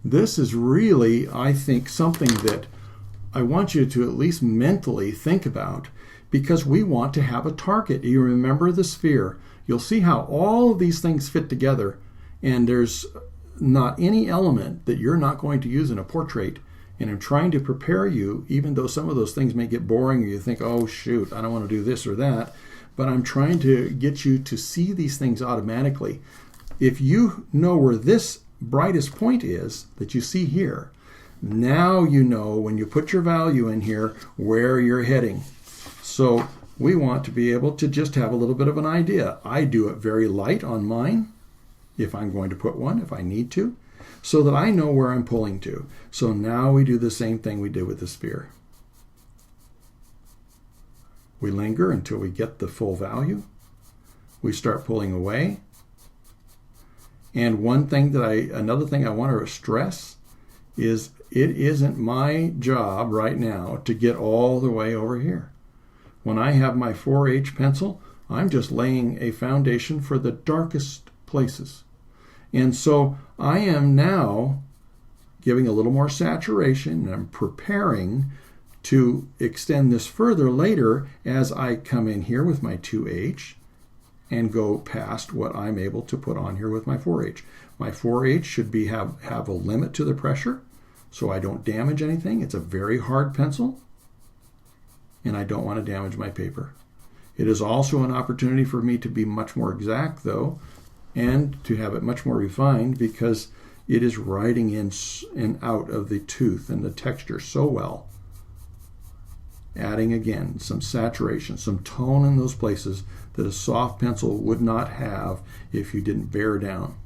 This is really, I think, something that I want you to at least mentally think about, because we want to have a target. You remember the sphere. You'll see how all of these things fit together, and there's not any element that you're not going to use in a portrait. And I'm trying to prepare you, even though some of those things may get boring or you think, oh shoot, I don't want to do this or that, but I'm trying to get you to see these things automatically. If you know where this brightest point is that you see here, now you know when you put your value in here where you're heading. So we want to be able to just have a little bit of an idea. I do it very light on mine, if I'm going to put one, if I need to, so that I know where I'm pulling to. So now we do the same thing we did with the sphere. We linger until we get the full value. We start pulling away. And another thing I want to stress is it isn't my job right now to get all the way over here. When I have my 4H pencil, I'm just laying a foundation for the darkest places. And so I am now giving a little more saturation, and I'm preparing to extend this further later as I come in here with my 2H and go past what I'm able to put on here with my 4H. My 4H should have a limit to the pressure so I don't damage anything. It's a very hard pencil, and I don't want to damage my paper. It is also an opportunity for me to be much more exact, though, and to have it much more refined, because it is writing in and out of the tooth and the texture so well. Adding again some saturation, some tone in those places that a soft pencil would not have if you didn't bear down.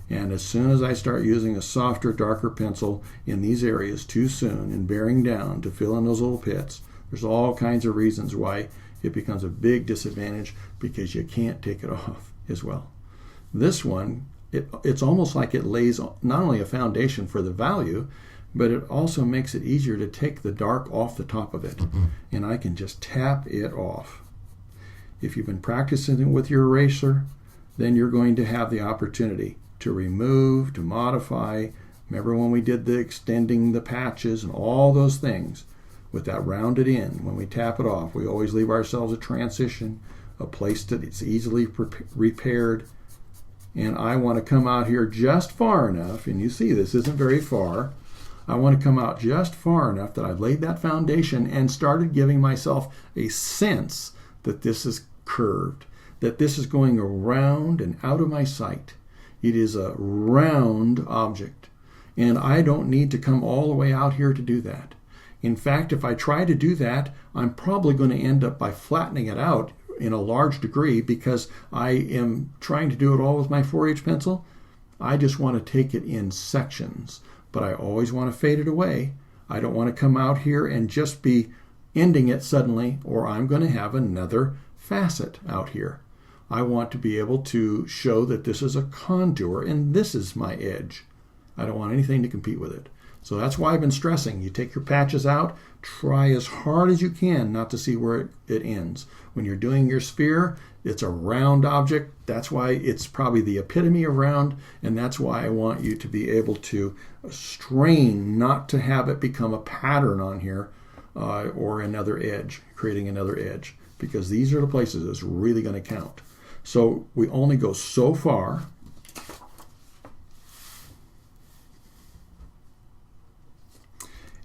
And as soon as I start using a softer, darker pencil in these areas too soon and bearing down to fill in those little pits, there's all kinds of reasons why it becomes a big disadvantage, because you can't take it off as well. This one, it's almost like it lays not only a foundation for the value, but it also makes it easier to take the dark off the top of it. And I can just tap it off. If you've been practicing it with your eraser, then you're going to have the opportunity to remove, to modify. Remember when we did the extending the patches and all those things with that rounded end? When we tap it off, we always leave ourselves a transition, a place that it's easily repaired. And I want to come out here just far enough, and you see this isn't very far. I want to come out just far enough that I've laid that foundation and started giving myself a sense that this is curved, that this is going around and out of my sight. It is a round object, and I don't need to come all the way out here to do that. In fact, if I try to do that, I'm probably going to end up by flattening it out in a large degree, because I am trying to do it all with my 4H pencil. I just want to take it in sections, but I always want to fade it away. I don't want to come out here and just be ending it suddenly, or I'm going to have another facet out here. I want to be able to show that this is a contour and this is my edge. I don't want anything to compete with it. So that's why I've been stressing. You take your patches out, try as hard as you can not to see where it ends. When you're doing your sphere, it's a round object. That's why it's probably the epitome of round, and that's why I want you to be able to strain not to have it become a pattern on here or another edge, creating another edge, because these are the places that's really going to count. So we only go so far.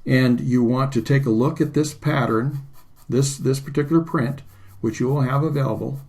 And you want to take a look at this pattern, this particular print, which you will have available.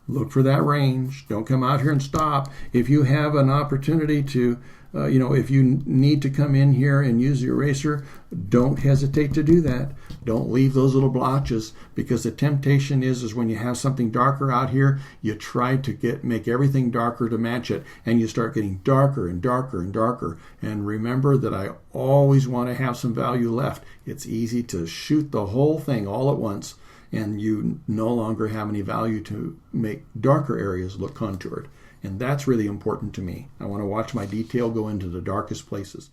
Look for that range. Don't come out here and stop. If you have an opportunity to, if you need to come in here and use the eraser, don't hesitate to do that. Don't leave those little blotches, because the temptation is when you have something darker out here, you try to make everything darker to match it, and you start getting darker and darker and darker. And remember that I always want to have some value left. It's easy to shoot the whole thing all at once, and you no longer have any value to make darker areas look contoured. And that's really important to me. I want to watch my detail go into the darkest places.